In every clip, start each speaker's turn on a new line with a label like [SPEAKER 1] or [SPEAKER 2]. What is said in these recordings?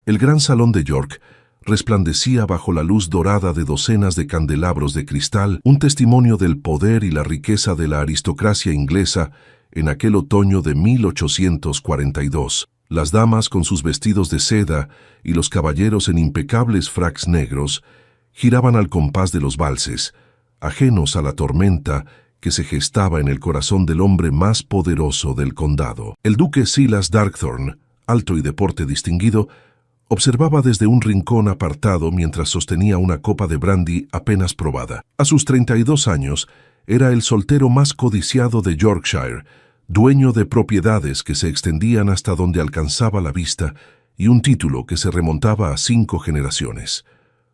[SPEAKER 1] El gran salón de York resplandecía bajo la luz dorada de docenas de candelabros de cristal, un testimonio del poder y la riqueza de la aristocracia inglesa en aquel otoño de 1842. Las damas con sus vestidos de seda y los caballeros en impecables fracs negros giraban al compás de los valses, ajenos a la tormenta que se gestaba en el corazón del hombre más poderoso del condado. El duque Silas Darkthorne, alto y de porte distinguido, observaba desde un rincón apartado mientras sostenía una copa de brandy apenas probada. A sus 32 años, era el soltero más codiciado de Yorkshire, dueño de propiedades que se extendían hasta donde alcanzaba la vista y un título que se remontaba a 5 generaciones.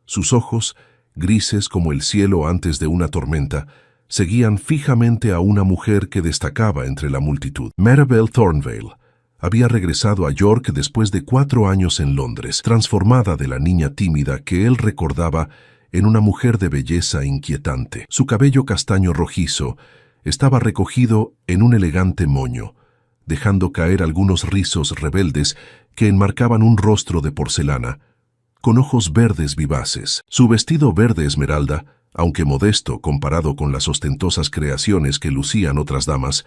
[SPEAKER 1] Sus ojos, grises como el cielo antes de una tormenta, seguían fijamente a una mujer que destacaba entre la multitud. Mirabel Thornvale había regresado a York después de 4 años en Londres, transformada de la niña tímida que él recordaba en una mujer de belleza inquietante. Su cabello castaño rojizo estaba recogido en un elegante moño, dejando caer algunos rizos rebeldes que enmarcaban un rostro de porcelana, con ojos verdes vivaces. Su vestido verde esmeralda, aunque modesto comparado con las ostentosas creaciones que lucían otras damas,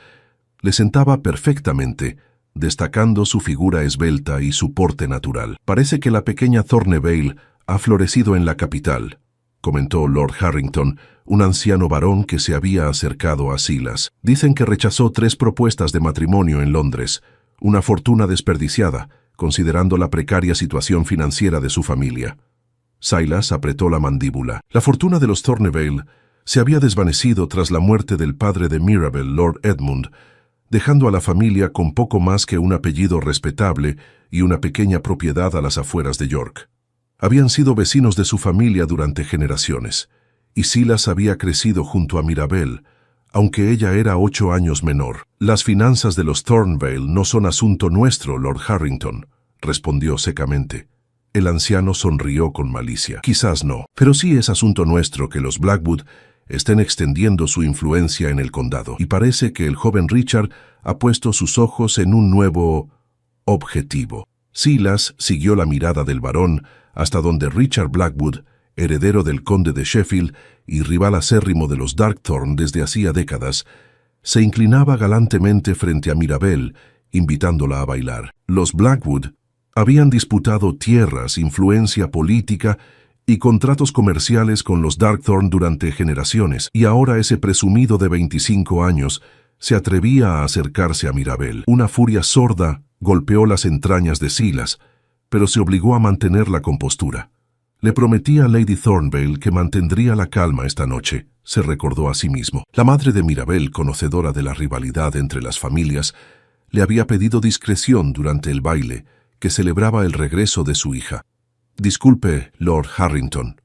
[SPEAKER 1] le sentaba perfectamente, destacando su figura esbelta y su porte natural. «Parece que la pequeña Thornevale ha florecido en la capital», comentó Lord Harrington, un anciano varón que se había acercado a Silas. «Dicen que rechazó 3 propuestas de matrimonio en Londres, una fortuna desperdiciada, considerando la precaria situación financiera de su familia». Silas apretó la mandíbula. La fortuna de los Thornevale se había desvanecido tras la muerte del padre de Mirabel, Lord Edmund, dejando a la familia con poco más que un apellido respetable y una pequeña propiedad a las afueras de York. Habían sido vecinos de su familia durante generaciones, y Silas había crecido junto a Mirabel, aunque ella era 8 años menor. «Las finanzas de los Thornvale no son asunto nuestro, Lord Harrington», respondió secamente. El anciano sonrió con malicia. «Quizás no, pero sí es asunto nuestro que los Blackwood estén extendiendo su influencia en el condado, y parece que el joven Richard ha puesto sus ojos en un nuevo objetivo». Silas siguió la mirada del varón hasta donde Richard Blackwood, heredero del conde de Sheffield y rival acérrimo de los Darkthorne desde hacía décadas, se inclinaba galantemente frente a Mirabel, invitándola a bailar. Los Blackwood habían disputado tierras, influencia política y contratos comerciales con los Darkthorne durante generaciones, y ahora ese presumido de 25 años se atrevía a acercarse a Mirabel. Una furia sorda golpeó las entrañas de Silas, pero se obligó a mantener la compostura. Le prometía a Lady Thornvale que mantendría la calma esta noche, se recordó a sí mismo. La madre de Mirabel, conocedora de la rivalidad entre las familias, le había pedido discreción durante el baile, que celebraba el regreso de su hija. «Disculpe, Lord Harrington»,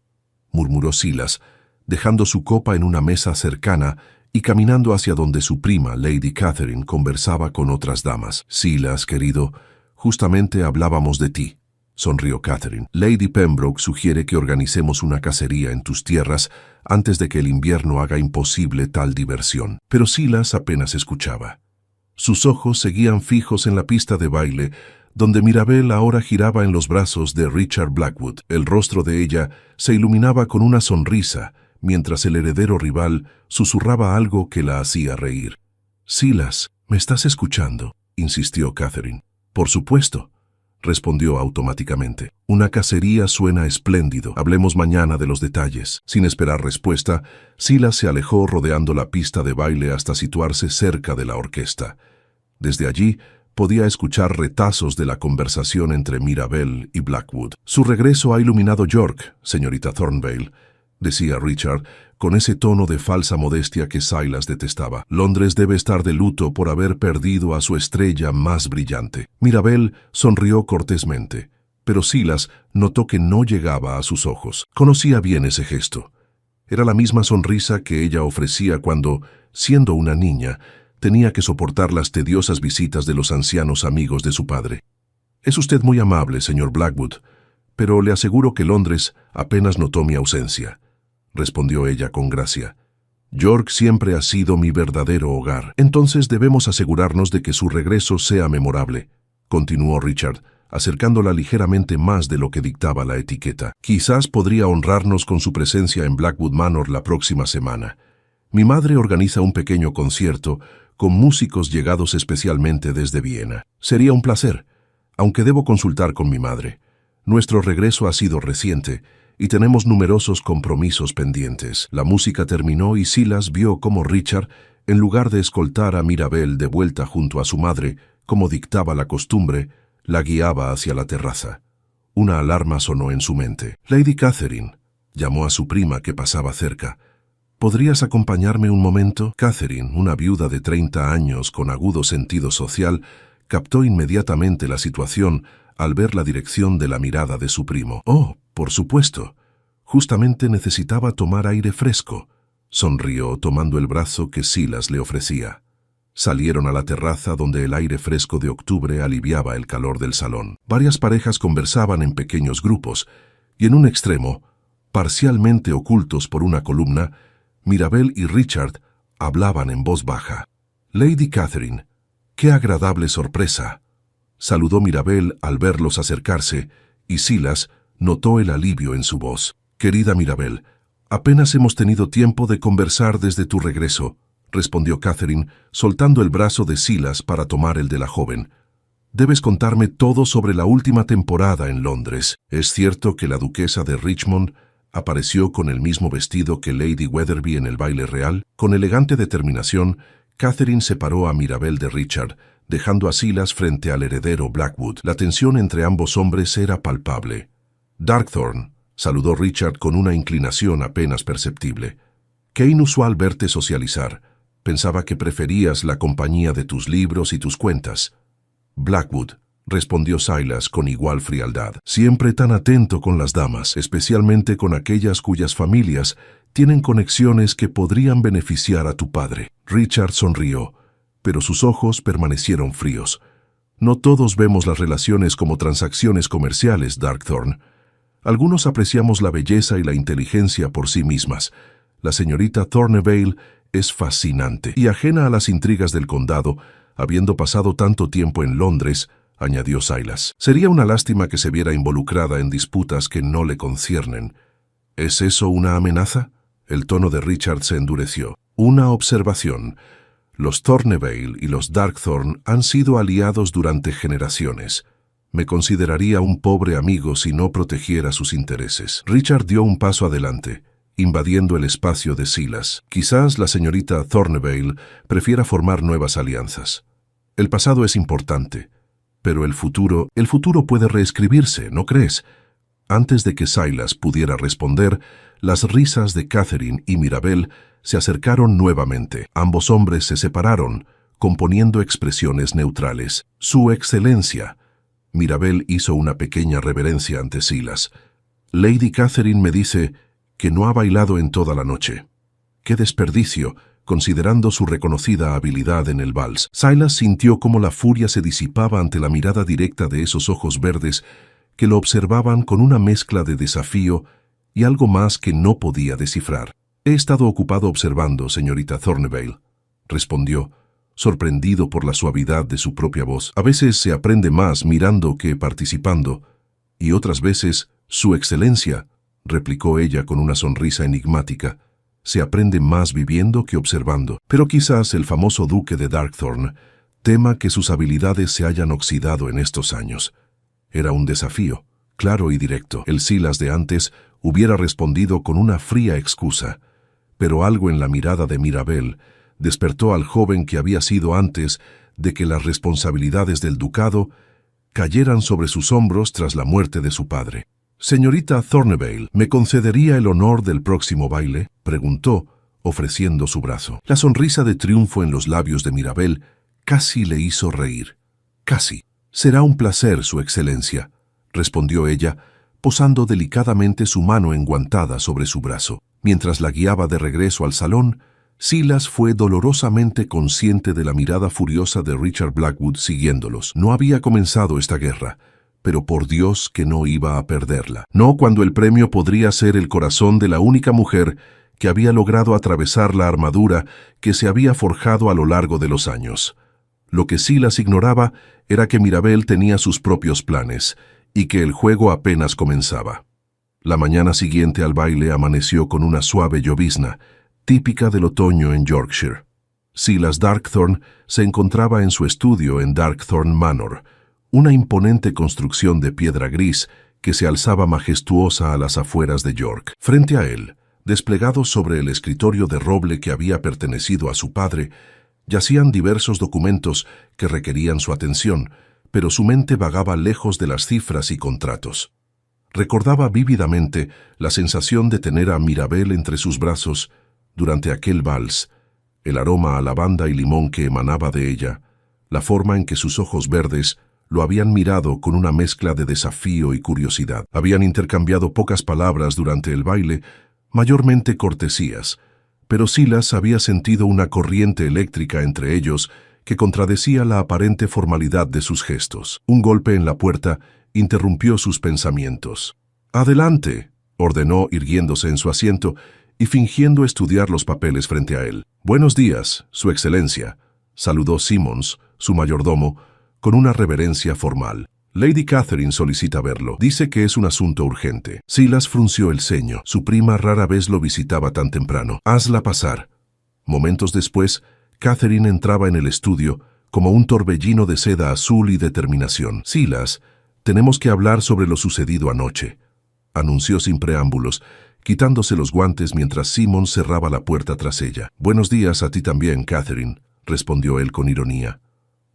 [SPEAKER 1] murmuró Silas, dejando su copa en una mesa cercana y caminando hacia donde su prima, Lady Catherine, conversaba con otras damas. «Silas, querido, justamente hablábamos de ti», sonrió Catherine. «Lady Pembroke sugiere que organicemos una cacería en tus tierras antes de que el invierno haga imposible tal diversión». Pero Silas apenas escuchaba. Sus ojos seguían fijos en la pista de baile, donde Mirabel ahora giraba en los brazos de Richard Blackwood. El rostro de ella se iluminaba con una sonrisa, mientras el heredero rival susurraba algo que la hacía reír. «Silas, ¿me estás escuchando?», insistió Catherine. «Por supuesto», respondió automáticamente. «Una cacería suena espléndido. Hablemos mañana de los detalles». Sin esperar respuesta, Silas se alejó rodeando la pista de baile hasta situarse cerca de la orquesta. Desde allí, podía escuchar retazos de la conversación entre Mirabel y Blackwood. «Su regreso ha iluminado York, señorita Thornvale», decía Richard, con ese tono de falsa modestia que Silas detestaba. «Londres debe estar de luto por haber perdido a su estrella más brillante». Mirabel sonrió cortésmente, pero Silas notó que no llegaba a sus ojos. Conocía bien ese gesto. Era la misma sonrisa que ella ofrecía cuando, siendo una niña, tenía que soportar las tediosas visitas de los ancianos amigos de su padre. «Es usted muy amable, señor Blackwood, pero le aseguro que Londres apenas notó mi ausencia», respondió ella con gracia. «York siempre ha sido mi verdadero hogar. Entonces debemos asegurarnos de que su regreso sea memorable», continuó Richard, acercándola ligeramente más de lo que dictaba la etiqueta. Quizás podría honrarnos con su presencia en Blackwood Manor la próxima semana. Mi madre organiza un pequeño concierto con músicos llegados especialmente desde Viena. Sería un placer, aunque debo consultar con mi madre. Nuestro regreso ha sido reciente y tenemos numerosos compromisos pendientes. La música terminó y Silas vio cómo Richard, en lugar de escoltar a Mirabel de vuelta junto a su madre, como dictaba la costumbre, la guiaba hacia la terraza. Una alarma sonó en su mente. «Lady Catherine», llamó a su prima que pasaba cerca. «¿Podrías acompañarme un momento?» Catherine, una viuda de 30 años con agudo sentido social, captó inmediatamente la situación al ver la dirección de la mirada de su primo. «Oh, por supuesto. Justamente necesitaba tomar aire fresco», sonrió tomando el brazo que Silas le ofrecía. Salieron a la terraza donde el aire fresco de octubre aliviaba el calor del salón. Varias parejas conversaban en pequeños grupos, y en un extremo, parcialmente ocultos por una columna, Mirabel y Richard hablaban en voz baja. «Lady Catherine, qué agradable sorpresa», saludó Mirabel al verlos acercarse, y Silas notó el alivio en su voz. «Querida Mirabel, apenas hemos tenido tiempo de conversar desde tu regreso», respondió Catherine, soltando el brazo de Silas para tomar el de la joven. «Debes contarme todo sobre la última temporada en Londres. ¿Es cierto que la duquesa de Richmond apareció con el mismo vestido que Lady Wetherby en el baile real?» Con elegante determinación, Catherine separó a Mirabel de Richard, dejando a Silas frente al heredero Blackwood. La tensión entre ambos hombres era palpable. «Darkthorne», saludó Richard con una inclinación apenas perceptible. «Qué inusual verte socializar. Pensaba que preferías la compañía de tus libros y tus cuentas». «Blackwood», respondió Silas con igual frialdad. «Siempre tan atento con las damas, especialmente con aquellas cuyas familias tienen conexiones que podrían beneficiar a tu padre». Richard sonrió, pero sus ojos permanecieron fríos. «No todos vemos las relaciones como transacciones comerciales, Darkthorne. Algunos apreciamos la belleza y la inteligencia por sí mismas. La señorita Thornevale es fascinante y ajena a las intrigas del condado, habiendo pasado tanto tiempo en Londres», añadió Silas. «Sería una lástima que se viera involucrada en disputas que no le conciernen». «¿Es eso una amenaza?» El tono de Richard se endureció. «Una observación. Los Thornevale y los Darkthorne han sido aliados durante generaciones. Me consideraría un pobre amigo si no protegiera sus intereses». Richard dio un paso adelante, invadiendo el espacio de Silas. «Quizás la señorita Thornevale prefiera formar nuevas alianzas. El pasado es importante, pero el futuro puede reescribirse, ¿no crees?» Antes de que Silas pudiera responder, las risas de Catherine y Mirabel se acercaron nuevamente. Ambos hombres se separaron, componiendo expresiones neutrales. «Su Excelencia». Mirabel hizo una pequeña reverencia ante Silas. «Lady Catherine me dice que no ha bailado en toda la noche. ¡Qué desperdicio!», considerando su reconocida habilidad en el vals. Silas sintió cómo la furia se disipaba ante la mirada directa de esos ojos verdes que lo observaban con una mezcla de desafío y algo más que no podía descifrar. «He estado ocupado observando, señorita Thornevale», respondió, sorprendido por la suavidad de su propia voz. «A veces se aprende más mirando que participando, y otras veces, Su Excelencia», replicó ella con una sonrisa enigmática, «se aprende más viviendo que observando. Pero quizás el famoso duque de Darkthorne tema que sus habilidades se hayan oxidado en estos años». Era un desafío, claro y directo. El Silas de antes hubiera respondido con una fría excusa, pero algo en la mirada de Mirabel despertó al joven que había sido antes de que las responsabilidades del ducado cayeran sobre sus hombros tras la muerte de su padre. «Señorita Thornevale, ¿me concedería el honor del próximo baile?», preguntó, ofreciendo su brazo. La sonrisa de triunfo en los labios de Mirabel casi le hizo reír. «Casi. Será un placer, Su Excelencia», respondió ella, posando delicadamente su mano enguantada sobre su brazo. Mientras la guiaba de regreso al salón, Silas fue dolorosamente consciente de la mirada furiosa de Richard Blackwood siguiéndolos. No había comenzado esta guerra, pero por Dios que no iba a perderla. No cuando el premio podría ser el corazón de la única mujer que había logrado atravesar la armadura que se había forjado a lo largo de los años. Lo que Silas ignoraba era que Mirabel tenía sus propios planes y que el juego apenas comenzaba. La mañana siguiente al baile amaneció con una suave llovizna, típica del otoño en Yorkshire. Silas Darkthorne se encontraba en su estudio en Darkthorne Manor, una imponente construcción de piedra gris que se alzaba majestuosa a las afueras de York. Frente a él, desplegados sobre el escritorio de roble que había pertenecido a su padre, yacían diversos documentos que requerían su atención, pero su mente vagaba lejos de las cifras y contratos. Recordaba vívidamente la sensación de tener a Mirabel entre sus brazos durante aquel vals, el aroma a lavanda y limón que emanaba de ella, la forma en que sus ojos verdes lo habían mirado con una mezcla de desafío y curiosidad. Habían intercambiado pocas palabras durante el baile, mayormente cortesías, pero Silas había sentido una corriente eléctrica entre ellos que contradecía la aparente formalidad de sus gestos. Un golpe en la puerta interrumpió sus pensamientos. «Adelante», ordenó irguiéndose en su asiento y fingiendo estudiar los papeles frente a él. «Buenos días, Su Excelencia», saludó Simmons, su mayordomo, con una reverencia formal. «Lady Catherine solicita verlo. Dice que es un asunto urgente». Silas frunció el ceño. Su prima rara vez lo visitaba tan temprano. «Hazla pasar». Momentos después, Catherine entraba en el estudio como un torbellino de seda azul y determinación. «Silas, tenemos que hablar sobre lo sucedido anoche», anunció sin preámbulos, quitándose los guantes mientras Simmons cerraba la puerta tras ella. «Buenos días a ti también, Catherine», respondió él con ironía.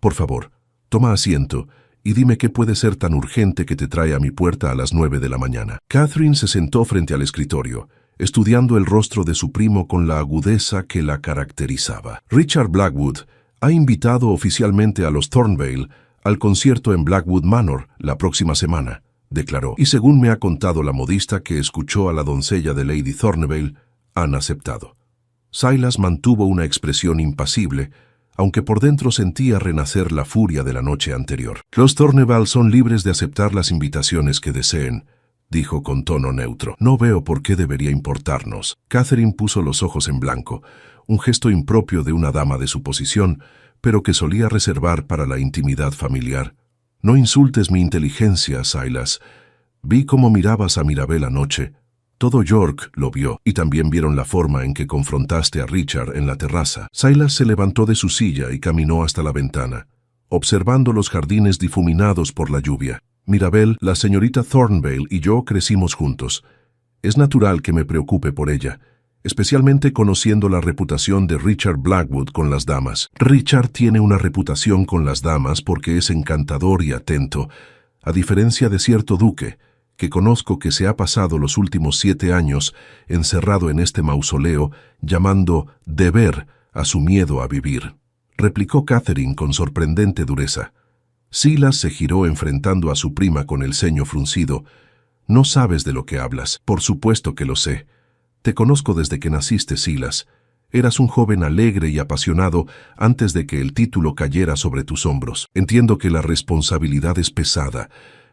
[SPEAKER 1] «Por favor, toma asiento y dime qué puede ser tan urgente que te trae a mi puerta a las 9 de la mañana». Catherine se sentó frente al escritorio, estudiando el rostro de su primo con la agudeza que la caracterizaba. «Richard Blackwood ha invitado oficialmente a los Thornvale al concierto en Blackwood Manor la próxima semana», declaró. «Y según me ha contado la modista que escuchó a la doncella de Lady Thornvale, han aceptado». Silas mantuvo una expresión impasible, aunque por dentro sentía renacer la furia de la noche anterior. «Los Thornvale son libres de aceptar las invitaciones que deseen», dijo con tono neutro. «No veo por qué debería importarnos». Catherine puso los ojos en blanco, un gesto impropio de una dama de su posición, pero que solía reservar para la intimidad familiar. «No insultes mi inteligencia, Silas. Vi cómo mirabas a Mirabel anoche. Todo York lo vio, y también vieron la forma en que confrontaste a Richard en la terraza». Silas se levantó de su silla y caminó hasta la ventana, observando los jardines difuminados por la lluvia. «Mirabel, la señorita Thornvale y yo crecimos juntos. Es natural que me preocupe por ella, especialmente conociendo la reputación de Richard Blackwood con las damas. Richard tiene una reputación con las damas porque es encantador y atento, a diferencia de cierto duque, que conozco que se ha pasado los últimos 7 años encerrado en este mausoleo llamando deber a su miedo a vivir», replicó Catherine con sorprendente dureza. Silas se giró enfrentando a su prima con el ceño fruncido. «No sabes de lo que hablas». «Por supuesto que lo sé. Te conozco desde que naciste, Silas. Eras un joven alegre y apasionado antes de que el título cayera sobre tus hombros. Entiendo que la responsabilidad es pesada,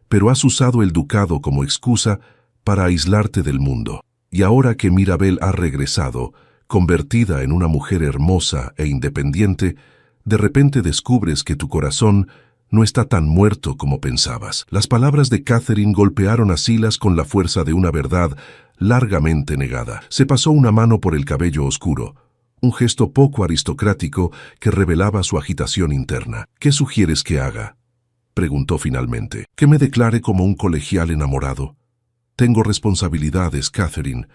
[SPEAKER 1] pero has usado el ducado como excusa para aislarte del mundo. Y ahora que Mirabel ha regresado, convertida en una mujer hermosa e independiente, de repente descubres que tu corazón no está tan muerto como pensabas». Las palabras de Catherine golpearon a Silas con la fuerza de una verdad largamente negada. Se pasó una mano por el cabello oscuro, un gesto poco aristocrático que revelaba su agitación interna. «¿Qué sugieres que haga?», preguntó finalmente. «¿Que me declare como un colegial enamorado?» «Tengo responsabilidades, Catherine.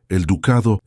[SPEAKER 1] El ducado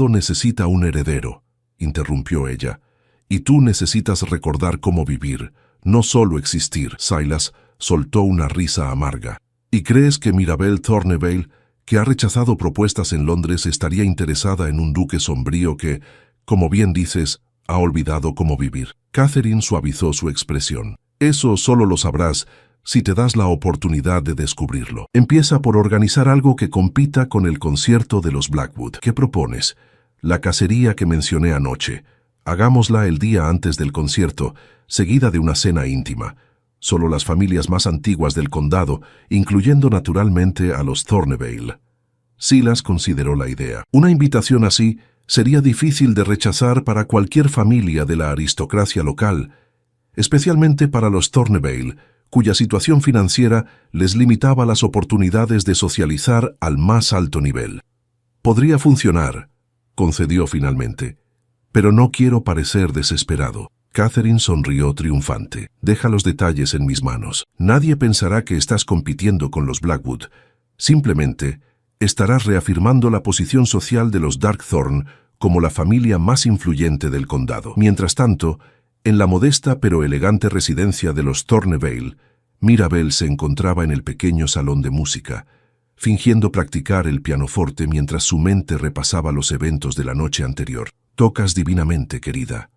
[SPEAKER 1] necesita un heredero», interrumpió ella. «Y tú necesitas recordar cómo vivir, no solo existir». Silas soltó una risa amarga. «¿Y crees que Mirabel Thornvale, que ha rechazado propuestas en Londres, estaría interesada en un duque sombrío que, como bien dices, ha olvidado cómo vivir?» Catherine suavizó su expresión. «Eso solo lo sabrás si te das la oportunidad de descubrirlo. Empieza por organizar algo que compita con el concierto de los Blackwood. ¿Qué propones? La cacería que mencioné anoche. Hagámosla el día antes del concierto, seguida de una cena íntima. Solo las familias más antiguas del condado, incluyendo naturalmente a los Thornvale». Silas consideró la idea. Una invitación así sería difícil de rechazar para cualquier familia de la aristocracia local, especialmente para los Thornvale, cuya situación financiera les limitaba las oportunidades de socializar al más alto nivel. Podría funcionar, concedió finalmente, pero no quiero parecer desesperado. Catherine sonrió triunfante. Deja los detalles en mis manos. Nadie pensará que estás compitiendo con los Blackwood. Simplemente, estarás reafirmando la posición social de los Darkthorn como la familia más influyente del condado. Mientras tanto, en la modesta pero elegante residencia de los Thornvale, Mirabel se encontraba en el pequeño salón de música, fingiendo practicar el pianoforte mientras su mente repasaba los eventos de la noche anterior. «Tocas divinamente, querida»,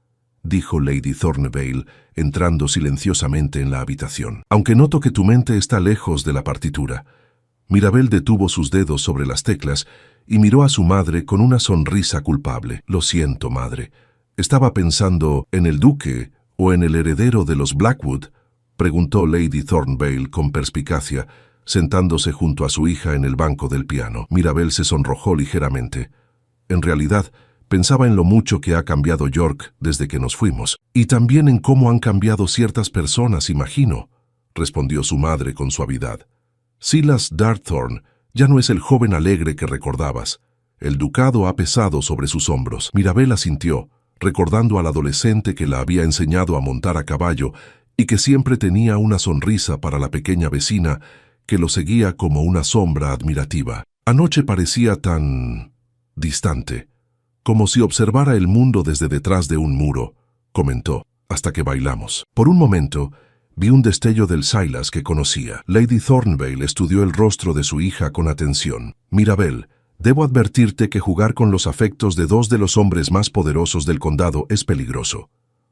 [SPEAKER 1] dijo Lady Thornvale, entrando silenciosamente en la habitación. «Aunque noto que tu mente está lejos de la partitura». Mirabel detuvo sus dedos sobre las teclas y miró a su madre con una sonrisa culpable. «Lo siento, madre. ¿Estaba pensando en el duque o en el heredero de los Blackwood?», preguntó Lady Thornvale con perspicacia, sentándose junto a su hija en el banco del piano. Mirabel se sonrojó ligeramente. En realidad, pensaba en lo mucho que ha cambiado York desde que nos fuimos. «Y también en cómo han cambiado ciertas personas, imagino», respondió su madre con suavidad. «Silas Darkthorn ya no es el joven alegre que recordabas. El ducado ha pesado sobre sus hombros». Mirabel asintió, recordando al adolescente que la había enseñado a montar a caballo y que siempre tenía una sonrisa para la pequeña vecina que lo seguía como una sombra admirativa. Anoche parecía tan distante, como si observara el mundo desde detrás de un muro, comentó, hasta que bailamos. Por un momento, vi un destello del Silas que conocía. Lady Thornvale estudió el rostro de su hija con atención. «Mirabel, debo advertirte que jugar con los afectos de dos de los hombres más poderosos del condado es peligroso.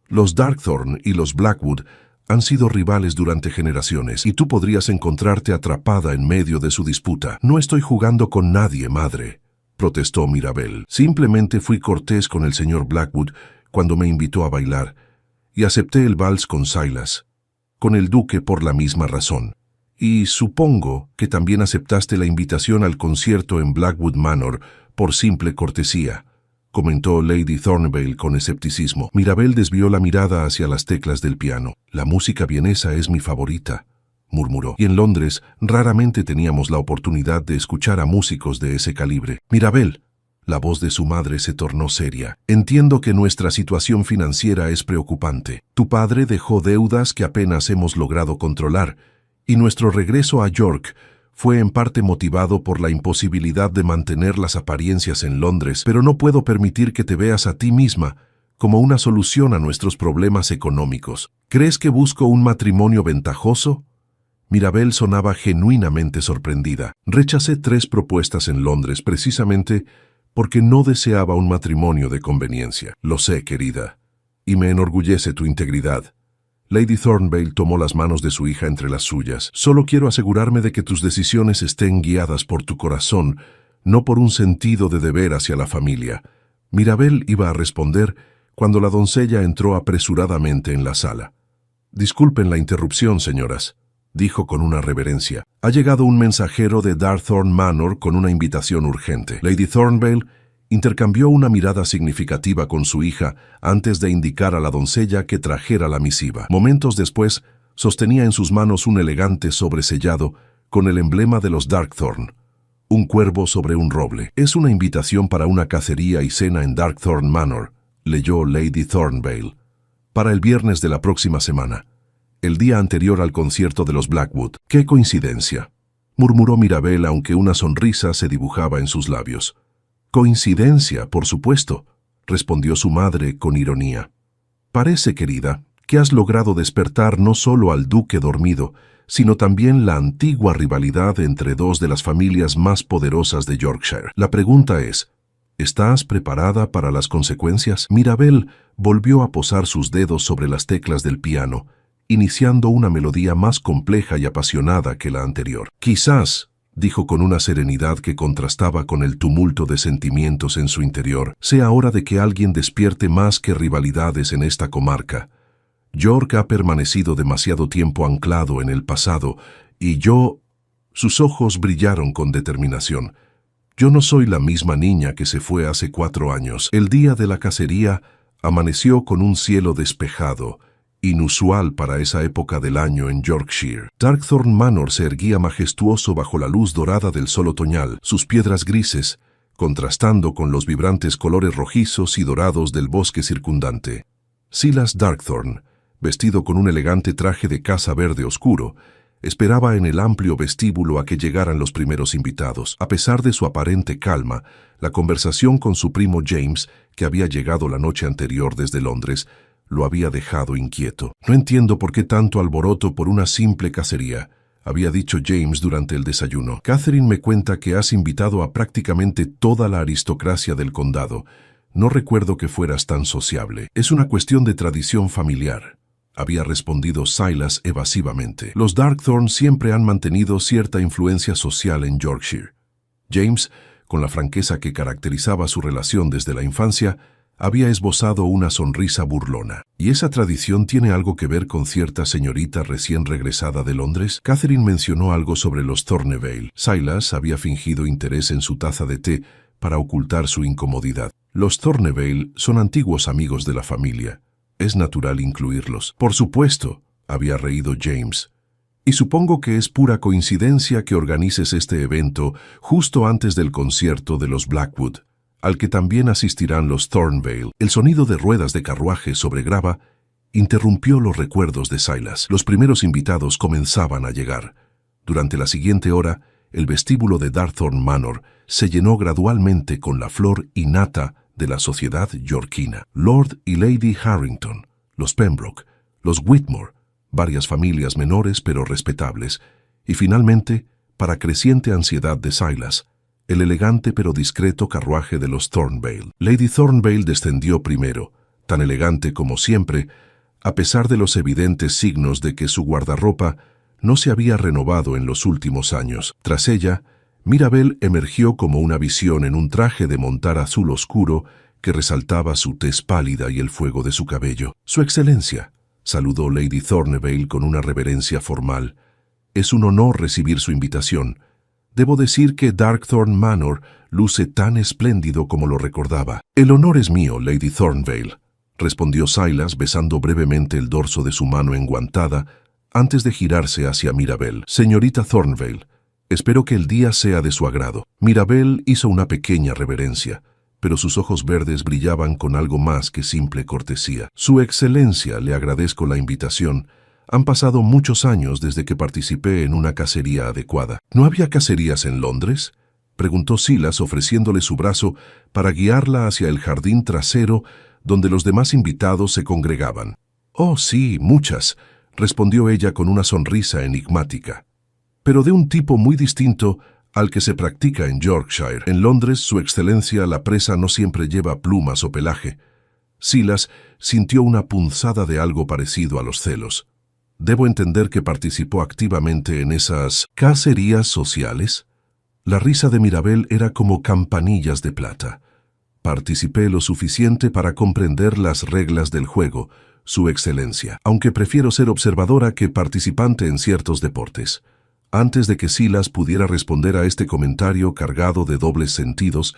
[SPEAKER 1] Los Darkthorn y los Blackwood han sido rivales durante generaciones y tú podrías encontrarte atrapada en medio de su disputa». «No estoy jugando con nadie, madre», protestó Mirabel. «Simplemente fui cortés con el señor Blackwood cuando me invitó a bailar y acepté el vals con Silas, con el duque por la misma razón. Y supongo que también aceptaste la invitación al concierto en Blackwood Manor por simple cortesía», comentó Lady Thornvale con escepticismo. Mirabel desvió la mirada hacia las teclas del piano. «La música vienesa es mi favorita», murmuró. «Y en Londres raramente teníamos la oportunidad de escuchar a músicos de ese calibre». «Mirabel», la voz de su madre se tornó seria, «entiendo que nuestra situación financiera es preocupante. Tu padre dejó deudas que apenas hemos logrado controlar, y nuestro regreso a York fue en parte motivado por la imposibilidad de mantener las apariencias en Londres, pero no puedo permitir que te veas a ti misma como una solución a nuestros problemas económicos. ¿Crees que busco un matrimonio ventajoso?». Mirabel sonaba genuinamente sorprendida. «Rechacé 3 propuestas en Londres precisamente porque no deseaba un matrimonio de conveniencia». «Lo sé, querida, y me enorgullece tu integridad». Lady Thornvale tomó las manos de su hija entre las suyas. «Solo quiero asegurarme de que tus decisiones estén guiadas por tu corazón, no por un sentido de deber hacia la familia». Mirabel iba a responder cuando la doncella entró apresuradamente en la sala. «Disculpen la interrupción, señoras», dijo con una reverencia. «Ha llegado un mensajero de Darkthorn Manor con una invitación urgente». Lady Thornvale intercambió una mirada significativa con su hija antes de indicar a la doncella que trajera la misiva. Momentos después, sostenía en sus manos un elegante sobresellado con el emblema de los Darkthorn, un cuervo sobre un roble. «Es una invitación para una cacería y cena en Darkthorn Manor», leyó Lady Thornvale, «para el viernes de la próxima semana, el día anterior al concierto de los Blackwood». «¡Qué coincidencia!», murmuró Mirabel, aunque una sonrisa se dibujaba en sus labios. «Coincidencia, por supuesto», respondió su madre con ironía. «Parece, querida, que has logrado despertar no solo al duque dormido, sino también la antigua rivalidad entre dos de las familias más poderosas de Yorkshire. La pregunta es, ¿estás preparada para las consecuencias?». Mirabel volvió a posar sus dedos sobre las teclas del piano, iniciando una melodía más compleja y apasionada que la anterior. «Quizás», dijo con una serenidad que contrastaba con el tumulto de sentimientos en su interior, «sea hora de que alguien despierte más que rivalidades en esta comarca. York ha permanecido demasiado tiempo anclado en el pasado, y yo...». Sus ojos brillaron con determinación. «Yo no soy la misma niña que se fue hace 4 años. El día de la cacería amaneció con un cielo despejado, inusual para esa época del año en Yorkshire. Darkthorn Manor se erguía majestuoso bajo la luz dorada del sol otoñal, sus piedras grises, contrastando con los vibrantes colores rojizos y dorados del bosque circundante. Silas Darkthorn, vestido con un elegante traje de casa verde oscuro, esperaba en el amplio vestíbulo a que llegaran los primeros invitados. A pesar de su aparente calma, la conversación con su primo James, que había llegado la noche anterior desde Londres, lo había dejado inquieto. «No entiendo por qué tanto alboroto por una simple cacería», había dicho James durante el desayuno. «Catherine me cuenta que has invitado a prácticamente toda la aristocracia del condado. No recuerdo que fueras tan sociable. Es una cuestión de tradición familiar», había respondido Silas evasivamente. Los Darkthorn siempre han mantenido cierta influencia social en Yorkshire. James, con la franqueza que caracterizaba su relación desde la infancia, había esbozado una sonrisa burlona. ¿Y esa tradición tiene algo que ver con cierta señorita recién regresada de Londres? Catherine mencionó algo sobre los Thornevale. Silas había fingido interés en su taza de té para ocultar su incomodidad. Los Thornevale son antiguos amigos de la familia. Es natural incluirlos. Por supuesto, había reído James. Y supongo que es pura coincidencia que organices este evento justo antes del concierto de los Blackwood, al que también asistirán los Thornevale. El sonido de ruedas de carruaje sobre grava interrumpió los recuerdos de Silas. Los primeros invitados comenzaban a llegar. Durante la siguiente hora, el vestíbulo de Darkthorn Manor se llenó gradualmente con la flor innata de la sociedad yorkina. Lord y Lady Harrington, los Pembroke, los Whitmore, varias familias menores pero respetables, y finalmente, para creciente ansiedad de Silas, el elegante pero discreto carruaje de los Thornevale. Lady Thornevale descendió primero, tan elegante como siempre, a pesar de los evidentes signos de que su guardarropa no se había renovado en los últimos años. Tras ella, Mirabel emergió como una visión en un traje de montar azul oscuro que resaltaba su tez pálida y el fuego de su cabello. «Su Excelencia», saludó Lady Thornevale con una reverencia formal. «Es un honor recibir su invitación. Debo decir que Darkthorn Manor luce tan espléndido como lo recordaba». «El honor es mío, Lady Thornevale», respondió Silas besando brevemente el dorso de su mano enguantada antes de girarse hacia Mirabel. «Señorita Thornevale, espero que el día sea de su agrado». Mirabel hizo una pequeña reverencia, pero sus ojos verdes brillaban con algo más que simple cortesía. «Su Excelencia, le agradezco la invitación. Han pasado muchos años desde que participé en una cacería adecuada». «¿No había cacerías en Londres?», preguntó Silas ofreciéndole su brazo para guiarla hacia el jardín trasero donde los demás invitados se congregaban. «Oh, sí, muchas», respondió ella con una sonrisa enigmática. «Pero de un tipo muy distinto al que se practica en Yorkshire. En Londres, Su Excelencia, la presa no siempre lleva plumas o pelaje». Silas sintió una punzada de algo parecido a los celos. «¿Debo entender que participó activamente en esas cacerías sociales?» La risa de Mirabel era como campanillas de plata. «Participé lo suficiente para comprender las reglas del juego, Su Excelencia, aunque prefiero ser observadora que participante en ciertos deportes». Antes de que Silas pudiera responder a este comentario cargado de dobles sentidos,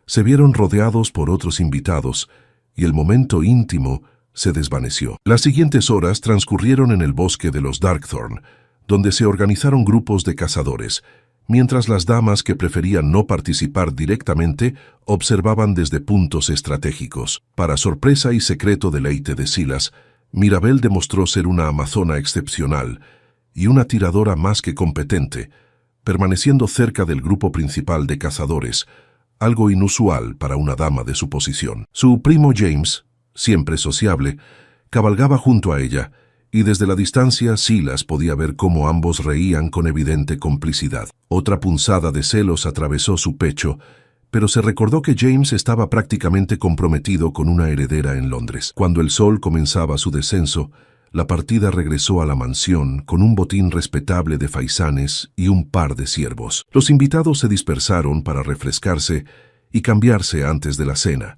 [SPEAKER 1] se vieron rodeados por otros invitados, y el momento íntimo se desvaneció. Las siguientes horas transcurrieron en el bosque de los Darkthorn, donde se organizaron grupos de cazadores, mientras las damas que preferían no participar directamente observaban desde puntos estratégicos. Para sorpresa y secreto deleite de Silas, Mirabel demostró ser una amazona excepcional y una tiradora más que competente, permaneciendo cerca del grupo principal de cazadores, algo inusual para una dama de su posición. Su primo James, siempre sociable, cabalgaba junto a ella, y desde la distancia Silas podía ver cómo ambos reían con evidente complicidad. Otra punzada de celos atravesó su pecho, pero se recordó que James estaba prácticamente comprometido con una heredera en Londres. Cuando el sol comenzaba su descenso, la partida regresó a la mansión con un botín respetable de faisanes y un par de siervos. Los invitados se dispersaron para refrescarse y cambiarse antes de la cena,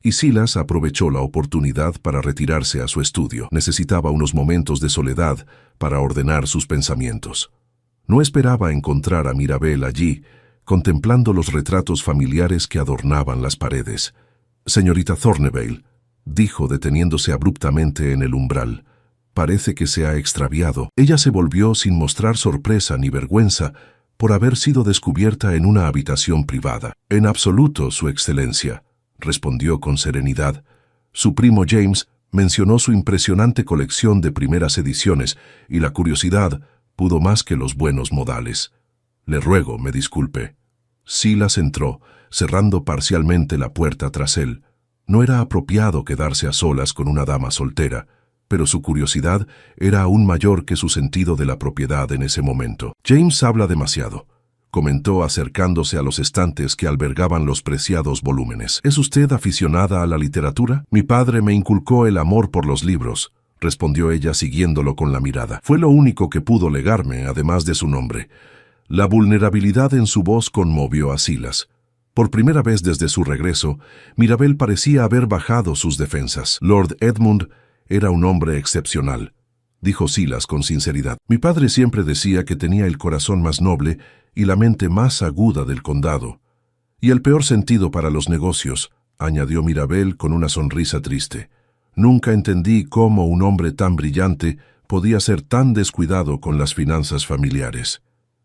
[SPEAKER 1] y Silas aprovechó la oportunidad para retirarse a su estudio. Necesitaba unos momentos de soledad para ordenar sus pensamientos. No esperaba encontrar a Mirabel allí, contemplando los retratos familiares que adornaban las paredes. «Señorita Thornevale», dijo deteniéndose abruptamente en el umbral, Parece que se ha extraviado. Ella se volvió sin mostrar sorpresa ni vergüenza por haber sido descubierta en una habitación privada. En absoluto, Su Excelencia, respondió con serenidad. Su primo James mencionó su impresionante colección de primeras ediciones y la curiosidad pudo más que los buenos modales. Le ruego me disculpe. Silas entró, cerrando parcialmente la puerta tras él. No era apropiado quedarse a solas con una dama soltera, pero su curiosidad era aún mayor que su sentido de la propiedad en ese momento. James habla demasiado, comentó acercándose a los estantes que albergaban los preciados volúmenes. ¿Es usted aficionada a la literatura? Mi padre me inculcó el amor por los libros, respondió ella siguiéndolo con la mirada. Fue lo único que pudo legarme, además de su nombre. La vulnerabilidad en su voz conmovió a Silas. Por primera vez desde su regreso, Mirabel parecía haber bajado sus defensas. Lord Edmund era un hombre excepcional, dijo Silas con sinceridad. Mi padre siempre decía que tenía el corazón más noble y la mente más aguda del condado. Y el peor sentido para los negocios, añadió Mirabel con una sonrisa triste. Nunca entendí cómo un hombre tan brillante podía ser tan descuidado con las finanzas familiares.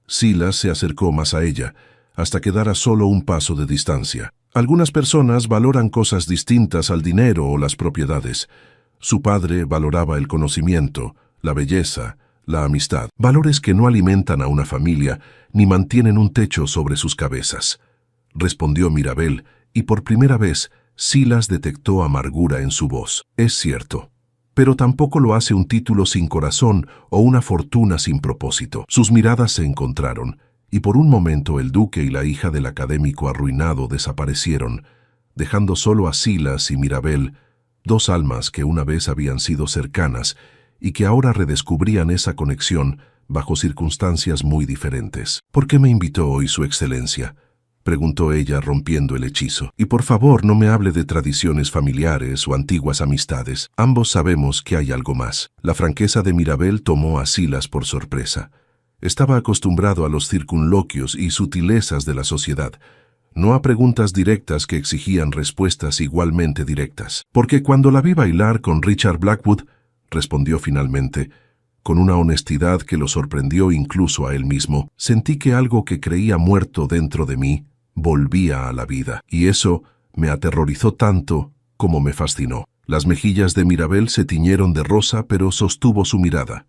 [SPEAKER 1] Silas se acercó más a ella, hasta quedar a solo un paso de distancia. Algunas personas valoran cosas distintas al dinero o las propiedades. Su padre valoraba el conocimiento, la belleza, la amistad, valores que no alimentan a una familia ni mantienen un techo sobre sus cabezas, respondió Mirabel, y por primera vez Silas detectó amargura en su voz. Es cierto, pero tampoco lo hace un título sin corazón o una fortuna sin propósito. Sus miradas se encontraron, y por un momento el duque y la hija del académico arruinado desaparecieron, dejando solo a Silas y Mirabel, dos almas que una vez habían sido cercanas y que ahora redescubrían esa conexión bajo circunstancias muy diferentes. ¿Por qué me invitó hoy Su Excelencia?, preguntó ella rompiendo el hechizo. Y por favor no me hable de tradiciones familiares o antiguas amistades. Ambos sabemos que hay algo más. La franqueza de Mirabel tomó a Silas por sorpresa. Estaba acostumbrado a los circunloquios y sutilezas de la sociedad, no a preguntas directas que exigían respuestas igualmente directas. Porque cuando la vi bailar con Richard Blackwood, respondió finalmente, con una honestidad que lo sorprendió incluso a él mismo, sentí que algo que creía muerto dentro de mí volvía a la vida, y eso me aterrorizó tanto como me fascinó. Las mejillas de Mirabel se tiñeron de rosa, pero sostuvo su mirada.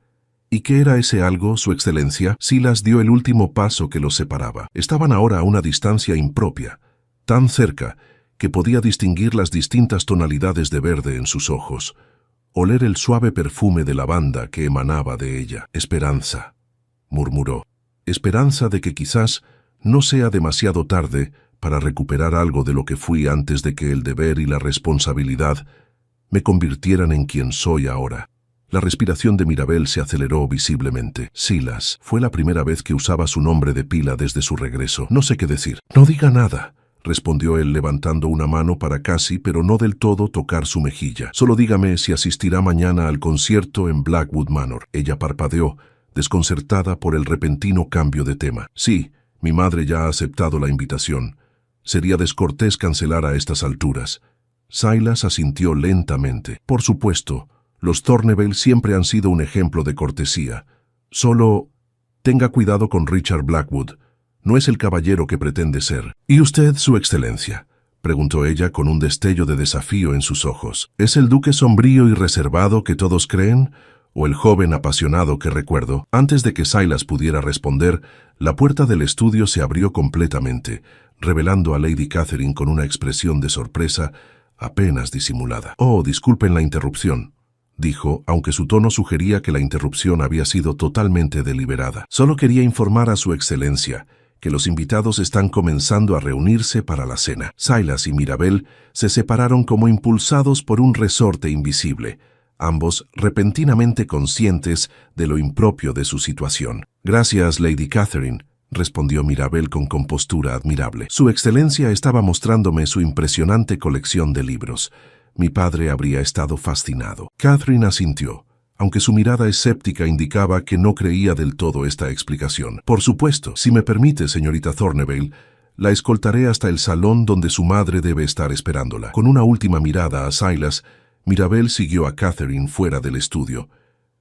[SPEAKER 1] ¿Y qué era ese algo, Su Excelencia? Silas dio el último paso que los separaba. Estaban ahora a una distancia impropia, tan cerca que podía distinguir las distintas tonalidades de verde en sus ojos, oler el suave perfume de lavanda que emanaba de ella. Esperanza, murmuró. Esperanza de que quizás no sea demasiado tarde para recuperar algo de lo que fui antes de que el deber y la responsabilidad me convirtieran en quien soy ahora. La respiración de Mirabel se aceleró visiblemente. Silas, fue la primera vez que usaba su nombre de pila desde su regreso. No sé qué decir. No diga nada, respondió él levantando una mano para casi, pero no del todo, tocar su mejilla. Solo dígame si asistirá mañana al concierto en Blackwood Manor. Ella parpadeó, desconcertada por el repentino cambio de tema. Sí, mi madre ya ha aceptado la invitación. Sería descortés cancelar a estas alturas. Silas asintió lentamente. Por supuesto, los Thorneville siempre han sido un ejemplo de cortesía. Solo tenga cuidado con Richard Blackwood. No es el caballero que pretende ser. ¿Y usted, Su Excelencia?, preguntó ella con un destello de desafío en sus ojos. ¿Es el duque sombrío y reservado que todos creen, o el joven apasionado que recuerdo? Antes de que Silas pudiera responder, la puerta del estudio se abrió completamente, revelando a Lady Catherine con una expresión de sorpresa apenas disimulada. «Oh, disculpen la interrupción», dijo, aunque su tono sugería que la interrupción había sido totalmente deliberada. «Solo quería informar a Su Excelencia que los invitados están comenzando a reunirse para la cena». Silas y Mirabel se separaron como impulsados por un resorte invisible, ambos repentinamente conscientes de lo impropio de su situación. «Gracias, Lady Catherine», respondió Mirabel con compostura admirable. «Su Excelencia estaba mostrándome su impresionante colección de libros. Mi padre habría estado fascinado». Catherine asintió, aunque su mirada escéptica indicaba que no creía del todo esta explicación. «Por supuesto, si me permite, señorita Thorneville, la escoltaré hasta el salón donde su madre debe estar esperándola». Con una última mirada a Silas, Mirabel siguió a Catherine fuera del estudio.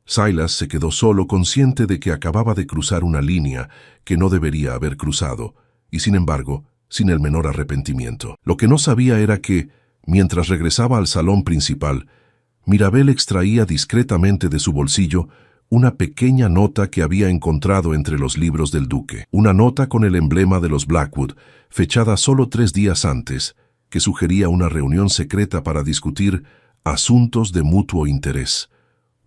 [SPEAKER 1] Silas se quedó solo, consciente de que acababa de cruzar una línea que no debería haber cruzado, y sin embargo, sin el menor arrepentimiento. Lo que no sabía era que, mientras regresaba al salón principal, Mirabel extraía discretamente de su bolsillo una pequeña nota que había encontrado entre los libros del duque. Una nota con el emblema de los Blackwood, fechada solo 3 días antes, que sugería una reunión secreta para discutir asuntos de mutuo interés.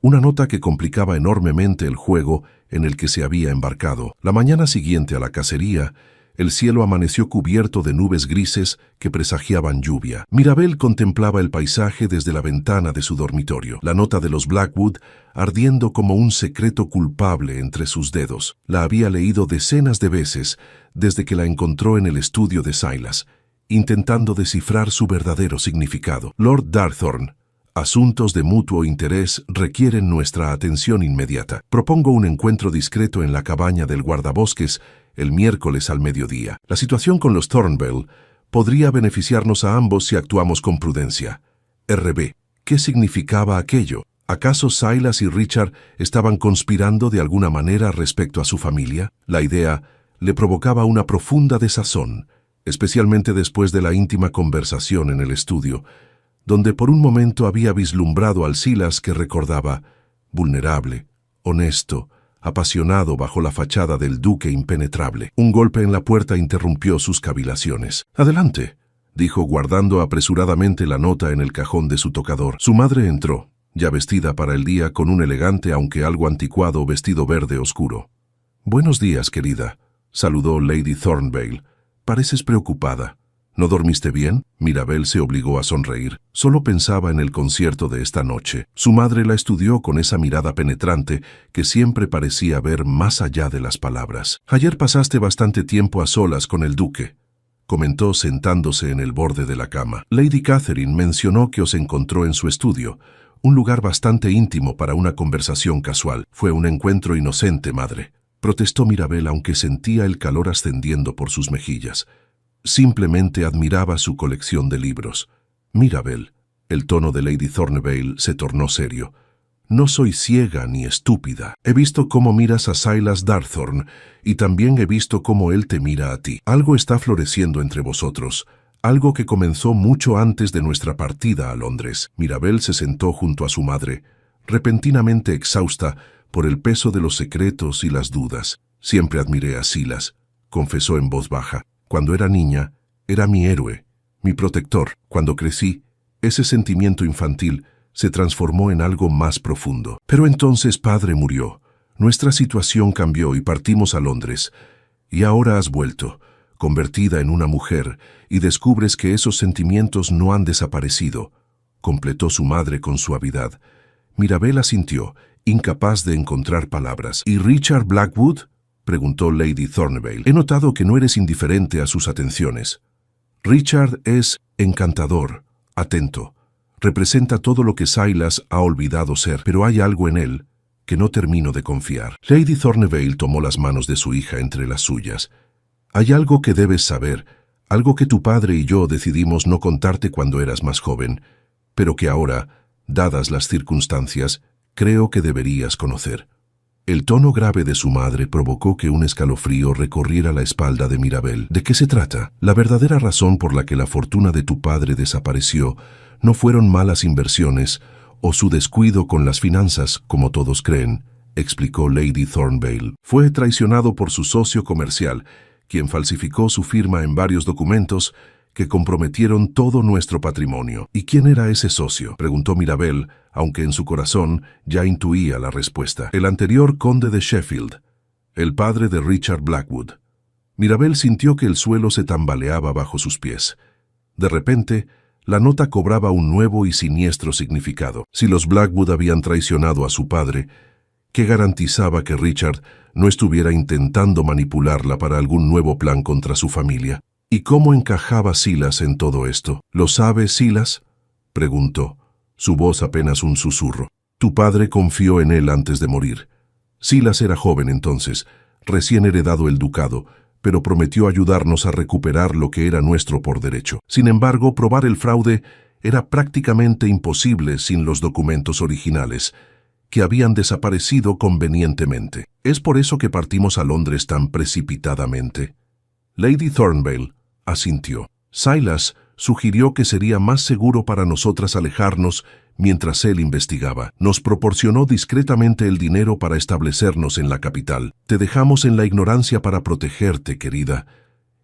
[SPEAKER 1] Una nota que complicaba enormemente el juego en el que se había embarcado. La mañana siguiente a la cacería, el cielo amaneció cubierto de nubes grises que presagiaban lluvia. Mirabel contemplaba el paisaje desde la ventana de su dormitorio, la nota de los Blackwood ardiendo como un secreto culpable entre sus dedos. La había leído decenas de veces desde que la encontró en el estudio de Silas, intentando descifrar su verdadero significado. Lord Darthorne. Asuntos de mutuo interés requieren nuestra atención inmediata. Propongo un encuentro discreto en la cabaña del guardabosques el miércoles al mediodía. La situación con los Thornville podría beneficiarnos a ambos si actuamos con prudencia. RB. ¿Qué significaba aquello? ¿Acaso Silas y Richard estaban conspirando de alguna manera respecto a su familia? La idea le provocaba una profunda desazón, especialmente después de la íntima conversación en el estudio, donde por un momento había vislumbrado al Silas que recordaba, vulnerable, honesto, apasionado bajo la fachada del duque impenetrable. Un golpe en la puerta interrumpió sus cavilaciones. «Adelante», dijo guardando apresuradamente la nota en el cajón de su tocador. Su madre entró, ya vestida para el día con un elegante aunque algo anticuado vestido verde oscuro. «Buenos días, querida», saludó Lady Thornville. «Pareces preocupada. ¿No dormiste bien?» Mirabel se obligó a sonreír. Solo pensaba en el concierto de esta noche. Su madre la estudió con esa mirada penetrante que siempre parecía ver más allá de las palabras. «Ayer pasaste bastante tiempo a solas con el duque», comentó sentándose en el borde de la cama. «Lady Catherine mencionó que os encontró en su estudio, un lugar bastante íntimo para una conversación casual. Fue un encuentro inocente, madre», protestó Mirabel, aunque sentía el calor ascendiendo por sus mejillas. Simplemente admiraba su colección de libros. «Mirabel», el tono de Lady Thornville se tornó serio. «No soy ciega ni estúpida. He visto cómo miras a Silas Darthorne y también he visto cómo él te mira a ti. Algo está floreciendo entre vosotros, algo que comenzó mucho antes de nuestra partida a Londres». Mirabel se sentó junto a su madre, repentinamente exhausta por el peso de los secretos y las dudas. «Siempre admiré a Silas», confesó en voz baja. «Cuando era niña, era mi héroe, mi protector. Cuando crecí, ese sentimiento infantil se transformó en algo más profundo. Pero entonces padre murió, nuestra situación cambió y partimos a Londres. Y ahora has vuelto, convertida en una mujer, y descubres que esos sentimientos no han desaparecido», completó su madre con suavidad. Mirabel asintió, incapaz de encontrar palabras. «¿Y Richard Blackwood?», preguntó Lady Thornville. «He notado que no eres indiferente a sus atenciones. Richard es encantador, atento. Representa todo lo que Silas ha olvidado ser, pero hay algo en él que no termino de confiar». Lady Thornville tomó las manos de su hija entre las suyas. «Hay algo que debes saber, algo que tu padre y yo decidimos no contarte cuando eras más joven, pero que ahora, dadas las circunstancias, creo que deberías conocer». El tono grave de su madre provocó que un escalofrío recorriera la espalda de Mirabel. «¿De qué se trata?» «La verdadera razón por la que la fortuna de tu padre desapareció no fueron malas inversiones o su descuido con las finanzas, como todos creen», explicó Lady Thornville. «Fue traicionado por su socio comercial, quien falsificó su firma en varios documentos que comprometieron todo nuestro patrimonio». «¿Y quién era ese socio?», preguntó Mirabel, aunque en su corazón ya intuía la respuesta. «El anterior conde de Sheffield, el padre de Richard Blackwood». Mirabel sintió que el suelo se tambaleaba bajo sus pies. De repente, la nota cobraba un nuevo y siniestro significado. Si los Blackwood habían traicionado a su padre, ¿qué garantizaba que Richard no estuviera intentando manipularla para algún nuevo plan contra su familia? ¿Y cómo encajaba Silas en todo esto? «¿Lo sabe Silas?», preguntó, su voz apenas un susurro. «Tu padre confió en él antes de morir. Silas era joven entonces, recién heredado el ducado, pero prometió ayudarnos a recuperar lo que era nuestro por derecho. Sin embargo, probar el fraude era prácticamente imposible sin los documentos originales, que habían desaparecido convenientemente. ¿Es por eso que partimos a Londres tan precipitadamente? Lady Thornvale asintió. Silas sugirió que sería más seguro para nosotras alejarnos mientras él investigaba. Nos proporcionó discretamente el dinero para establecernos en la capital. Te dejamos en la ignorancia para protegerte, querida.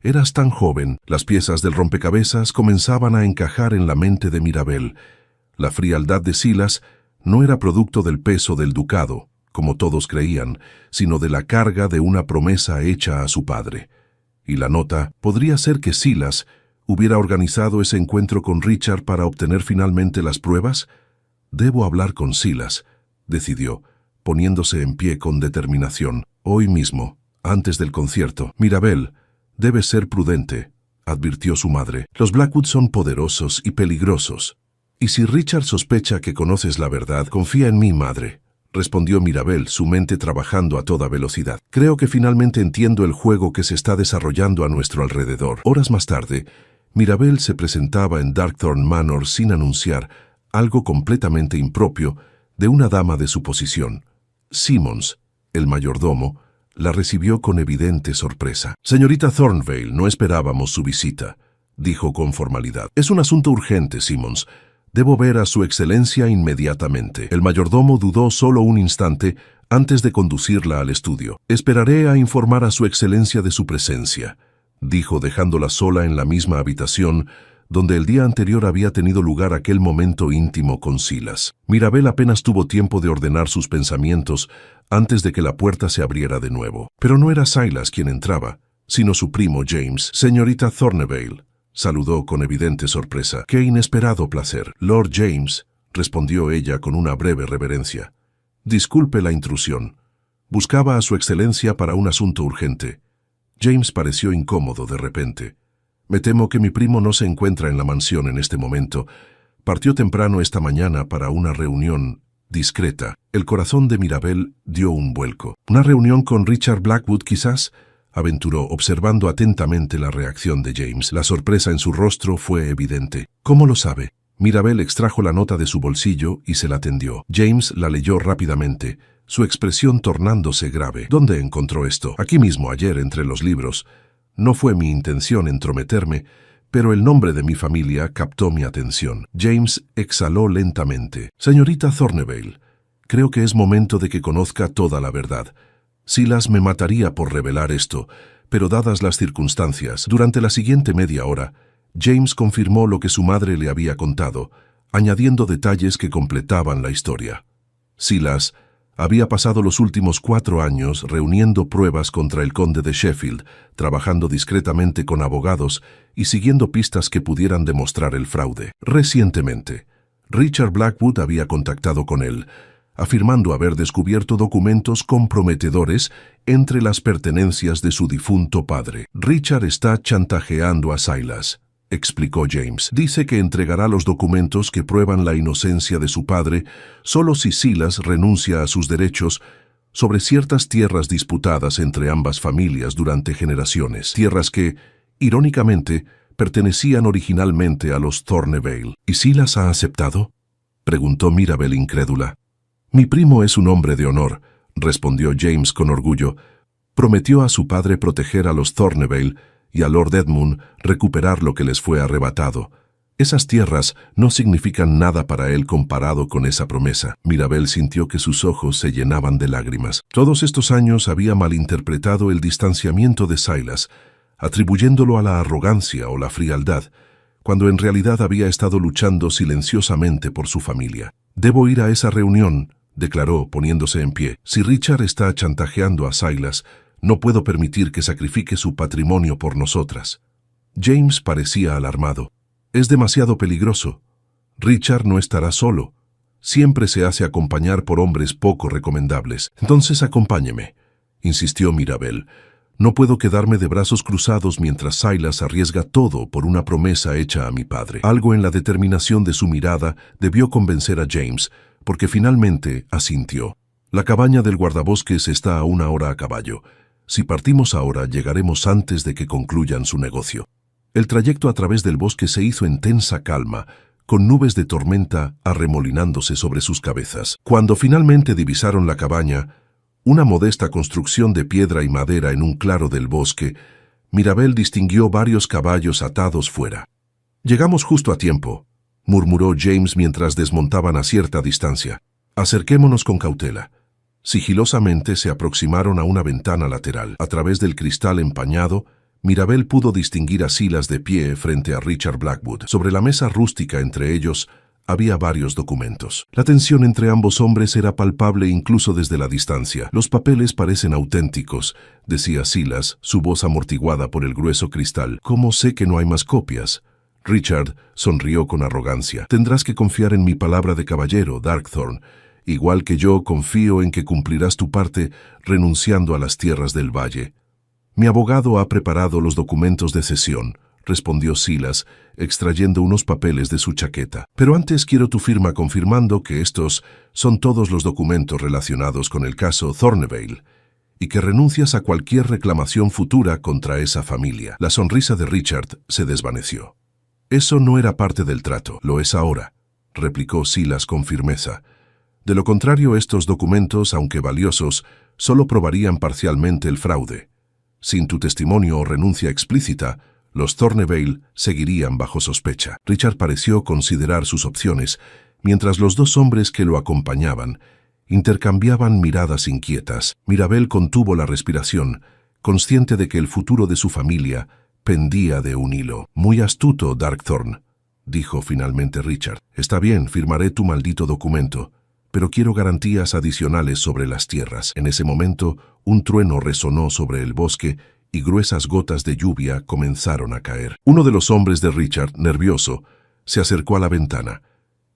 [SPEAKER 1] Eras tan joven. Las piezas del rompecabezas comenzaban a encajar en la mente de Mirabel. La frialdad de Silas no era producto del peso del ducado, como todos creían, sino de la carga de una promesa hecha a su padre. Y la nota podría ser que Silas hubiera organizado ese encuentro con Richard para obtener finalmente las pruebas. Debo hablar con Silas, decidió, poniéndose en pie con determinación. Hoy mismo, antes del concierto. Mirabel, debes ser prudente, advirtió su madre. Los Blackwood son poderosos y peligrosos. Y si Richard sospecha que conoces la verdad, confía en mí, madre, respondió Mirabel, su mente trabajando a toda velocidad. Creo que finalmente entiendo el juego que se está desarrollando a nuestro alrededor. Horas más tarde, Mirabel se presentaba en Darkthorn Manor sin anunciar, algo completamente impropio, de una dama de su posición. Simmons, el mayordomo, la recibió con evidente sorpresa. Señorita Thornvale, no esperábamos su visita, dijo con formalidad. Es un asunto urgente, Simmons. Debo ver a su excelencia inmediatamente. El mayordomo dudó solo un instante antes de conducirla al estudio. Esperaré a informar a su excelencia de su presencia, dijo dejándola sola en la misma habitación donde el día anterior había tenido lugar aquel momento íntimo con Silas. Mirabel apenas tuvo tiempo de ordenar sus pensamientos antes de que la puerta se abriera de nuevo. Pero no era Silas quien entraba, sino su primo James. Señorita Thornvale, saludó con evidente sorpresa. ¡Qué inesperado placer! Lord James, respondió ella con una breve reverencia. Disculpe la intrusión. Buscaba a su excelencia para un asunto urgente. James pareció incómodo de repente. Me temo que mi primo no se encuentra en la mansión en este momento. Partió temprano esta mañana para una reunión discreta. El corazón de Mirabel dio un vuelco. ¿Una reunión con Richard Blackwood, quizás?, aventuró, observando atentamente la reacción de James. La sorpresa en su rostro fue evidente. ¿Cómo lo sabe? Mirabel extrajo la nota de su bolsillo y se la tendió. James la leyó rápidamente, su expresión tornándose grave. ¿Dónde encontró esto? Aquí mismo, ayer, entre los libros. No fue mi intención entrometerme, pero el nombre de mi familia captó mi atención. James exhaló lentamente. Señorita Thornvale, creo que es momento de que conozca toda la verdad. Silas me mataría por revelar esto, pero dadas las circunstancias, durante la siguiente media hora, James confirmó lo que su madre le había contado, añadiendo detalles que completaban la historia. Silas había pasado los últimos 4 años reuniendo pruebas contra el conde de Sheffield, trabajando discretamente con abogados y siguiendo pistas que pudieran demostrar el fraude. Recientemente, Richard Blackwood había contactado con él, afirmando haber descubierto documentos comprometedores entre las pertenencias de su difunto padre. Richard está chantajeando a Silas, explicó James. Dice que entregará los documentos que prueban la inocencia de su padre solo si Silas renuncia a sus derechos sobre ciertas tierras disputadas entre ambas familias durante generaciones, tierras que, irónicamente, pertenecían originalmente a los Thornvale. ¿Y Silas ha aceptado?, preguntó Mirabel incrédula. Mi primo es un hombre de honor, respondió James con orgullo. Prometió a su padre proteger a los Thornvale y a Lord Edmund recuperar lo que les fue arrebatado. Esas tierras no significan nada para él comparado con esa promesa. Mirabel sintió que sus ojos se llenaban de lágrimas. Todos estos años había malinterpretado el distanciamiento de Silas, atribuyéndolo a la arrogancia o la frialdad, cuando en realidad había estado luchando silenciosamente por su familia. Debo ir a esa reunión, declaró poniéndose en pie. Si Richard está chantajeando a Silas, no puedo permitir que sacrifique su patrimonio por nosotras. James parecía alarmado. Es demasiado peligroso. Richard no estará solo. Siempre se hace acompañar por hombres poco recomendables. Entonces acompáñeme, insistió Mirabel. No puedo quedarme de brazos cruzados mientras Silas arriesga todo por una promesa hecha a mi padre. Algo en la determinación de su mirada debió convencer a James, porque finalmente asintió. La cabaña del guardabosques está a 1 hora a caballo. Si partimos ahora, llegaremos antes de que concluyan su negocio. El trayecto a través del bosque se hizo en tensa calma, con nubes de tormenta arremolinándose sobre sus cabezas. Cuando finalmente divisaron la cabaña, una modesta construcción de piedra y madera en un claro del bosque, Mirabel distinguió varios caballos atados fuera. «Llegamos justo a tiempo», murmuró James mientras desmontaban a cierta distancia. «Acerquémonos con cautela». Sigilosamente se aproximaron a una ventana lateral. A través del cristal empañado, Mirabel pudo distinguir a Silas de pie frente a Richard Blackwood. Sobre la mesa rústica entre ellos había varios documentos. La tensión entre ambos hombres era palpable incluso desde la distancia. «Los papeles parecen auténticos», decía Silas, su voz amortiguada por el grueso cristal. «¿Cómo sé que no hay más copias?» Richard sonrió con arrogancia. «Tendrás que confiar en mi palabra de caballero, Darkthorn. Igual que yo confío en que cumplirás tu parte renunciando a las tierras del valle». «Mi abogado ha preparado los documentos de cesión», respondió Silas, extrayendo unos papeles de su chaqueta. «Pero antes quiero tu firma confirmando que estos son todos los documentos relacionados con el caso Thornevale y que renuncias a cualquier reclamación futura contra esa familia». La sonrisa de Richard se desvaneció. «Eso no era parte del trato, lo es ahora», replicó Silas con firmeza. «De lo contrario, estos documentos, aunque valiosos, solo probarían parcialmente el fraude. Sin tu testimonio o renuncia explícita, los Thornevale seguirían bajo sospecha». Richard pareció considerar sus opciones, mientras los dos hombres que lo acompañaban intercambiaban miradas inquietas. Mirabel contuvo la respiración, consciente de que el futuro de su familia pendía de un hilo. «Muy astuto, Darkthorn», dijo finalmente Richard. «Está bien, firmaré tu maldito documento, pero quiero garantías adicionales sobre las tierras». En ese momento, un trueno resonó sobre el bosque y gruesas gotas de lluvia comenzaron a caer. Uno de los hombres de Richard, nervioso, se acercó a la ventana,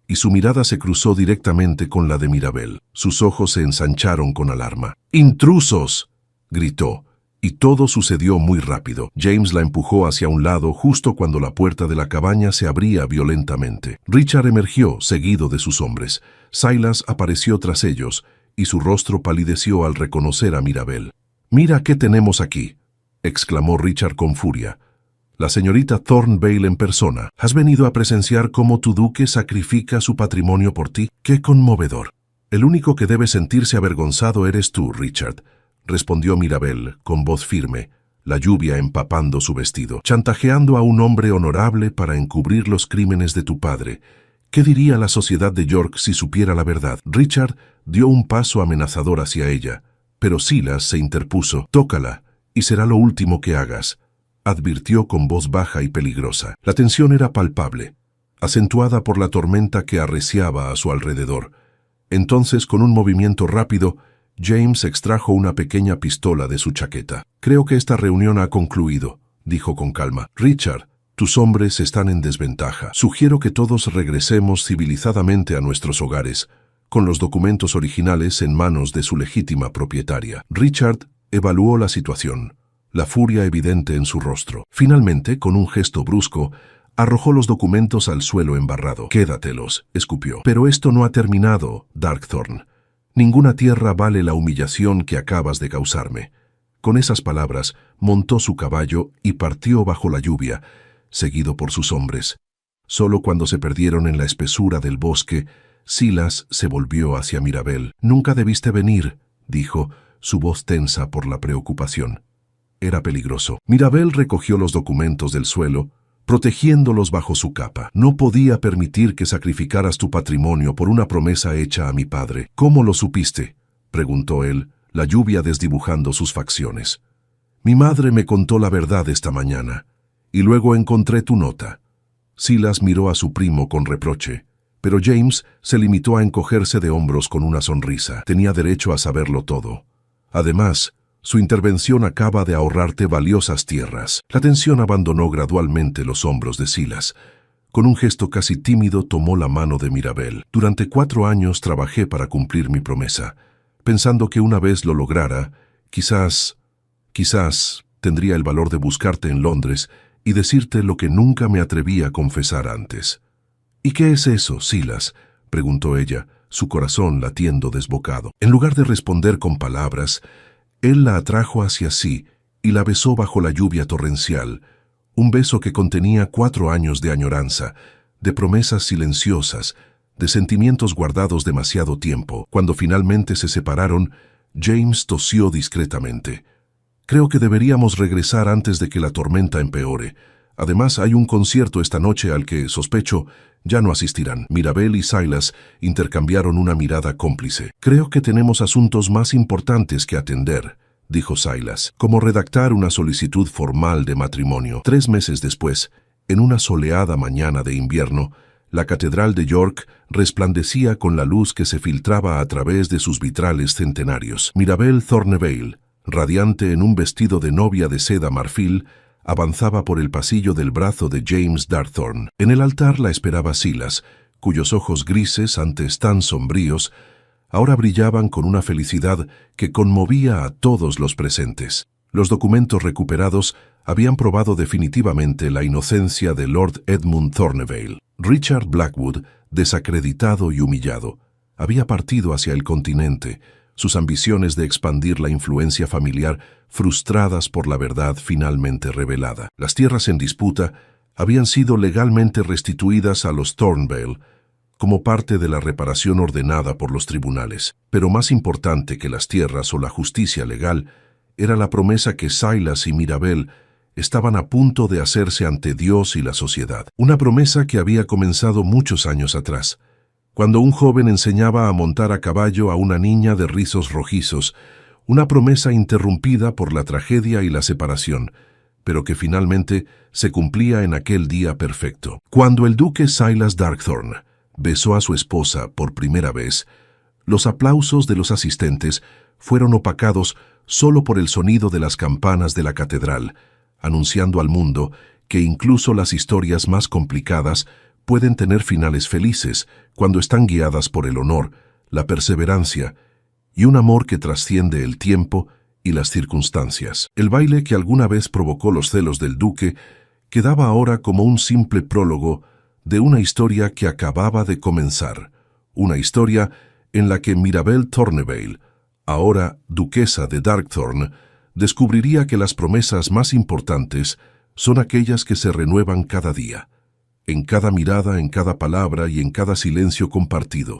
[SPEAKER 1] y su mirada se cruzó directamente con la de Mirabel. Sus ojos se ensancharon con alarma. «¡Intrusos!», gritó. Y todo sucedió muy rápido. James la empujó hacia un lado justo cuando la puerta de la cabaña se abría violentamente. Richard emergió, seguido de sus hombres. Silas apareció tras ellos, y su rostro palideció al reconocer a Mirabel. «Mira qué tenemos aquí», exclamó Richard con furia. «La señorita Thornvale en persona. ¿Has venido a presenciar cómo tu duque sacrifica su patrimonio por ti? ¡Qué conmovedor! El único que debe sentirse avergonzado eres tú, Richard», respondió Mirabel con voz firme, la lluvia empapando su vestido. «Chantajeando a un hombre honorable para encubrir los crímenes de tu padre. ¿Qué diría la sociedad de York si supiera la verdad?» Richard dio un paso amenazador hacia ella, pero Silas se interpuso. «Tócala, y será lo último que hagas», advirtió con voz baja y peligrosa. La tensión era palpable, acentuada por la tormenta que arreciaba a su alrededor. Entonces, con un movimiento rápido, James extrajo una pequeña pistola de su chaqueta. «Creo que esta reunión ha concluido», dijo con calma. «Richard, tus hombres están en desventaja. Sugiero que todos regresemos civilizadamente a nuestros hogares, con los documentos originales en manos de su legítima propietaria». Richard evaluó la situación, la furia evidente en su rostro. Finalmente, con un gesto brusco, arrojó los documentos al suelo embarrado. «Quédatelos», escupió. «Pero esto no ha terminado, Darkthorn. Ninguna tierra vale la humillación que acabas de causarme». Con esas palabras, montó su caballo y partió bajo la lluvia, seguido por sus hombres. Solo cuando se perdieron en la espesura del bosque, Silas se volvió hacia Mirabel. «Nunca debiste venir», dijo, su voz tensa por la preocupación. Era peligroso. Mirabel recogió los documentos del suelo, protegiéndolos bajo su capa. «No podía permitir que sacrificaras tu patrimonio por una promesa hecha a mi padre». «¿Cómo lo supiste?», preguntó él, la lluvia desdibujando sus facciones. «Mi madre me contó la verdad esta mañana, y luego encontré tu nota». Silas miró a su primo con reproche, pero James se limitó a encogerse de hombros con una sonrisa. Tenía derecho a saberlo todo. Además, su intervención acaba de ahorrarte valiosas tierras. La tensión abandonó gradualmente los hombros de Silas. Con un gesto casi tímido tomó la mano de Mirabel. «Durante 4 años trabajé para cumplir mi promesa, pensando que una vez lo lograra, quizás tendría el valor de buscarte en Londres y decirte lo que nunca me atreví a confesar antes». «¿Y qué es eso, Silas?», preguntó ella, su corazón latiendo desbocado. En lugar de responder con palabras, él la atrajo hacia sí y la besó bajo la lluvia torrencial, un beso que contenía 4 años de añoranza, de promesas silenciosas, de sentimientos guardados demasiado tiempo. Cuando finalmente se separaron, James tosió discretamente. Creo que deberíamos regresar antes de que la tormenta empeore. Además, hay un concierto esta noche al que, sospecho, ya no asistirán. Mirabel y Silas intercambiaron una mirada cómplice. Creo que tenemos asuntos más importantes que atender, dijo Silas, como redactar una solicitud formal de matrimonio. 3 meses después, en una soleada mañana de invierno, la catedral de York resplandecía con la luz que se filtraba a través de sus vitrales centenarios. Mirabel Thornevale, radiante en un vestido de novia de seda marfil, avanzaba por el pasillo del brazo de James Darthorne. En el altar la esperaba Silas, cuyos ojos grises, antes tan sombríos, ahora brillaban con una felicidad que conmovía a todos los presentes. Los documentos recuperados habían probado definitivamente la inocencia de Lord Edmund Thornevale. Richard Blackwood, desacreditado y humillado, había partido hacia el continente, sus ambiciones de expandir la influencia familiar frustradas por la verdad finalmente revelada. Las tierras en disputa habían sido legalmente restituidas a los Thornvale como parte de la reparación ordenada por los tribunales. Pero más importante que las tierras o la justicia legal era la promesa que Silas y Mirabel estaban a punto de hacerse ante Dios y la sociedad. Una promesa que había comenzado muchos años atrás, cuando un joven enseñaba a montar a caballo a una niña de rizos rojizos, una promesa interrumpida por la tragedia y la separación, pero que finalmente se cumplía en aquel día perfecto. Cuando el duque Silas Darkthorne besó a su esposa por primera vez, los aplausos de los asistentes fueron opacados solo por el sonido de las campanas de la catedral, anunciando al mundo que incluso las historias más complicadas pueden tener finales felices cuando están guiadas por el honor, la perseverancia y un amor que trasciende el tiempo y las circunstancias. El baile que alguna vez provocó los celos del duque quedaba ahora como un simple prólogo de una historia que acababa de comenzar, una historia en la que Mirabel Thornevale, ahora duquesa de Darkthorne, descubriría que las promesas más importantes son aquellas que se renuevan cada día, en cada mirada, en cada palabra y en cada silencio compartido.